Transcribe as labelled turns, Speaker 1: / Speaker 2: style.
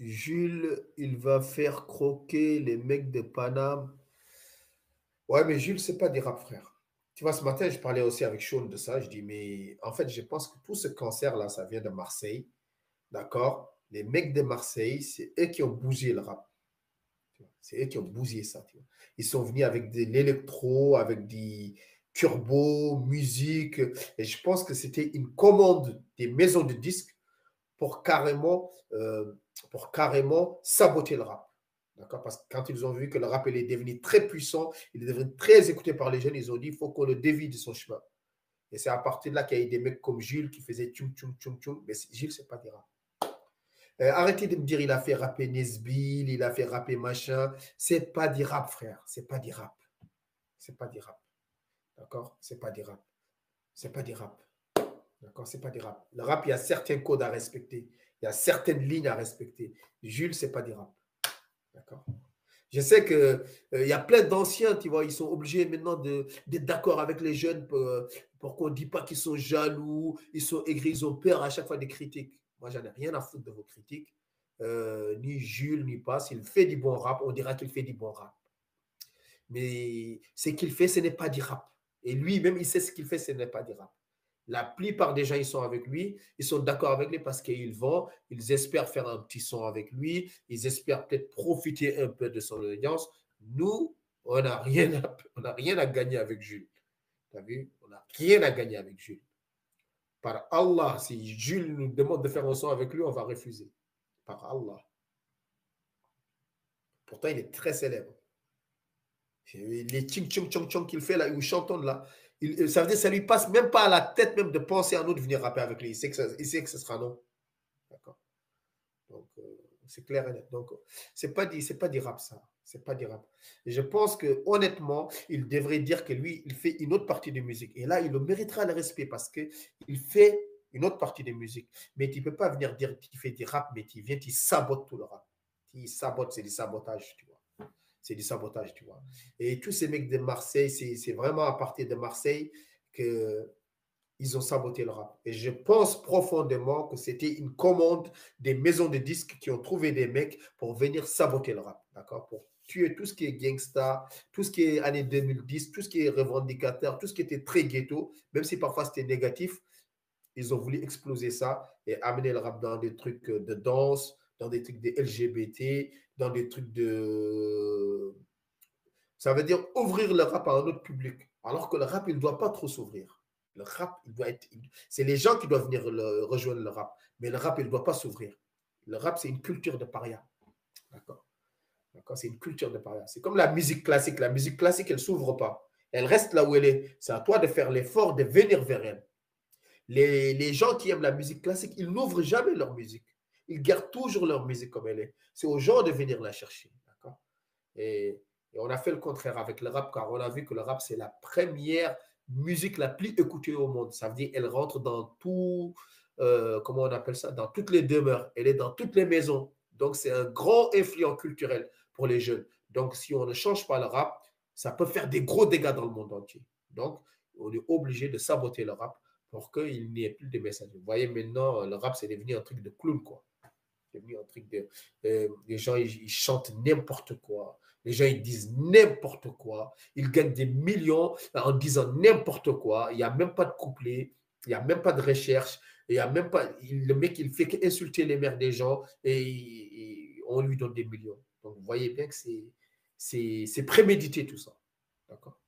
Speaker 1: Jules, il va faire croquer les mecs de Paname. Ouais, mais Jules, c'est pas des rap, frère. Tu vois, ce matin, je parlais aussi avec Sean de ça. Je dis, mais en fait, je pense que tout ce cancer-là, ça vient de Marseille. D'accord? Les mecs de Marseille, c'est eux qui ont bougé le rap. C'est eux qui ont bousillé ça. Tu vois. Ils sont venus avec de l'électro, avec des turbo, musique. Et je pense que c'était une commande des maisons de disques pour carrément saboter le rap. D'accord? Parce que quand ils ont vu que le rap il est devenu très puissant, il est devenu très écouté par les jeunes, ils ont dit il faut qu'on le dévie de son chemin. Et c'est à partir de là qu'il y a eu des mecs comme Jules qui faisaient tchoum tchoum tchoum tchoum. Mais Jules, c'est pas des rap. Arrêtez de me dire il a fait rapper Nesbill, il a fait rapper machin. C'est pas du rap, frère. C'est pas du rap. C'est pas du rap. D'accord? C'est pas du rap. C'est pas du rap. D'accord? C'est pas du rap. Le rap, il y a certains codes à respecter. Il y a certaines lignes à respecter. Jules, c'est pas du rap. D'accord? Je sais que il y a plein d'anciens, tu vois, ils sont obligés maintenant d'être d'accord avec les jeunes pour qu'on ne dise pas qu'ils sont jaloux, ils sont aigris, ils ont peur à chaque fois des critiques. Moi, j'en ai rien à foutre de vos critiques. Ni Jules, ni pas. S'il fait du bon rap, on dira qu'il fait du bon rap. Mais ce qu'il fait, ce n'est pas du rap. Et lui-même, il sait ce qu'il fait, ce n'est pas du rap. La plupart des gens, ils sont avec lui, ils sont d'accord avec lui parce qu'ils vont, ils espèrent faire un petit son avec lui, ils espèrent peut-être profiter un peu de son audience. Nous, on n'a rien à gagner avec Jules. Tu as vu? On n'a rien à gagner avec Jules. Par Allah, si Jules nous demande de faire un son avec lui, on va refuser. Par Allah. Pourtant, il est très célèbre. Les ching chong chong chong qu'il fait là, où il chantonne là, ça veut dire que ça lui passe même pas à la tête même de penser à nous de venir rapper avec lui. Il sait que ce sera non. D'accord. Donc, c'est clair et net. Donc, c'est pas du rap, ça. C'est pas du rap. Et je pense que, honnêtement, il devrait dire que lui, il fait une autre partie de musique. Et là, il le méritera le respect parce qu'il fait une autre partie de musique. Mais tu ne peux pas venir dire qu'il fait du rap, mais tu viens, tu sabotes tout le rap. Tu sabotes, c'est du sabotage, tu vois. C'est du sabotage, tu vois. Et tous ces mecs de Marseille, c'est vraiment à partir de Marseille que ils ont saboté le rap. Et je pense profondément que c'était une commande des maisons de disques qui ont trouvé des mecs pour venir saboter le rap, d'accord? Pour tuer tout ce qui est gangsta, tout ce qui est années 2010, tout ce qui est revendicateur, tout ce qui était très ghetto, même si parfois c'était négatif, ils ont voulu exploser ça et amener le rap dans des trucs de danse, dans des trucs de LGBT, dans des trucs de... Ça veut dire ouvrir le rap à un autre public, alors que le rap, il ne doit pas trop s'ouvrir. Le rap, il doit être. C'est les gens qui doivent venir rejoindre le rap. Mais le rap, il ne doit pas s'ouvrir. Le rap, c'est une culture de paria. D'accord. D'accord. C'est une culture de paria. C'est comme la musique classique. La musique classique, elle ne s'ouvre pas. Elle reste là où elle est. C'est à toi de faire l'effort de venir vers elle. Les gens qui aiment la musique classique, ils n'ouvrent jamais leur musique. Ils gardent toujours leur musique comme elle est. C'est aux gens de venir la chercher. D'accord. Et on a fait le contraire avec le rap, car on a vu que le rap, c'est la première musique la plus écoutée au monde. Ça veut dire qu'elle rentre dans tout, comment on appelle ça, dans toutes les demeures. Elle est dans toutes les maisons. Donc, c'est un grand influent culturel pour les jeunes. Donc, si on ne change pas le rap, ça peut faire des gros dégâts dans le monde entier. Donc, on est obligé de saboter le rap pour qu'il n'y ait plus de messages. Vous voyez, maintenant, le rap, c'est devenu un truc de clown, quoi. C'est devenu un truc de... les gens, ils chantent n'importe quoi. Les gens, ils disent n'importe quoi. Ils gagnent des millions en disant n'importe quoi. Il n'y a même pas de couplet. Il n'y a même pas de recherche. Il y a même pas... Le mec, il fait qu'insulter les mères des gens et on lui donne des millions. Donc, vous voyez bien que c'est prémédité tout ça. D'accord.